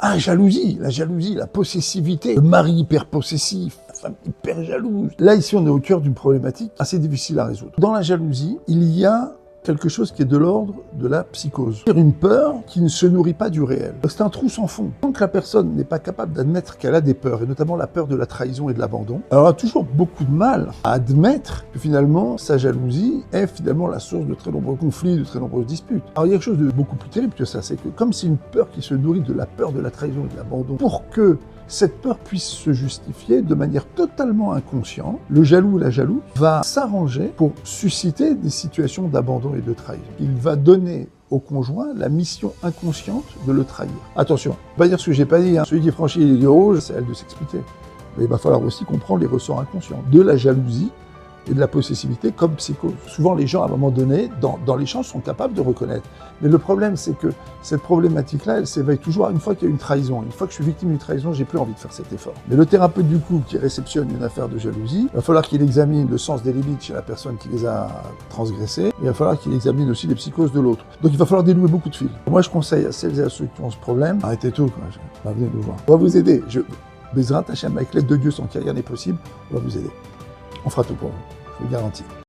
Ah, jalousie, la possessivité, le mari hyper possessif, la femme hyper jalouse. Là, ici, on est au cœur d'une problématique assez difficile à résoudre. Dans la jalousie, il y a quelque chose qui est de l'ordre de la psychose. Une peur qui ne se nourrit pas du réel. C'est un trou sans fond. Tant que la personne n'est pas capable d'admettre qu'elle a des peurs, et notamment la peur de la trahison et de l'abandon, elle aura toujours beaucoup de mal à admettre que finalement, sa jalousie est finalement la source de très nombreux conflits, de très nombreuses disputes. Alors il y a quelque chose de beaucoup plus terrible que ça, c'est que comme c'est une peur qui se nourrit de la peur de la trahison et de l'abandon, pour que cette peur puisse se justifier de manière totalement inconsciente, le jaloux ou la jalouse va s'arranger pour susciter des situations d'abandon et de trahison. Il va donner au conjoint la mission inconsciente de le trahir. Attention, pas dire ce que j'ai pas dit, hein. Celui qui franchit les lignes rouges, c'est à elle de s'expliquer. Mais il va falloir aussi comprendre les ressorts inconscients de la jalousie et de la possessivité comme psychose. Souvent, les gens, à un moment donné, dans l'échange, sont capables de reconnaître. Mais le problème, c'est que cette problématique-là, elle s'éveille toujours une fois qu'il y a une trahison. Une fois que je suis victime d'une trahison, j'ai plus envie de faire cet effort. Mais le thérapeute du couple qui réceptionne une affaire de jalousie, il va falloir qu'il examine le sens des limites chez la personne qui les a transgressées. Il va falloir qu'il examine aussi les psychoses de l'autre. Donc il va falloir dénouer beaucoup de fils. Moi, je conseille à celles et à ceux qui ont ce problème, arrêtez tout, quoi. Venez nous voir. On va vous aider. Bezrat Hachem, avec l'aide de Dieu, sans qu'il rien n'est possible, on va vous aider. On fera tout pour vous. Je vous le garantis.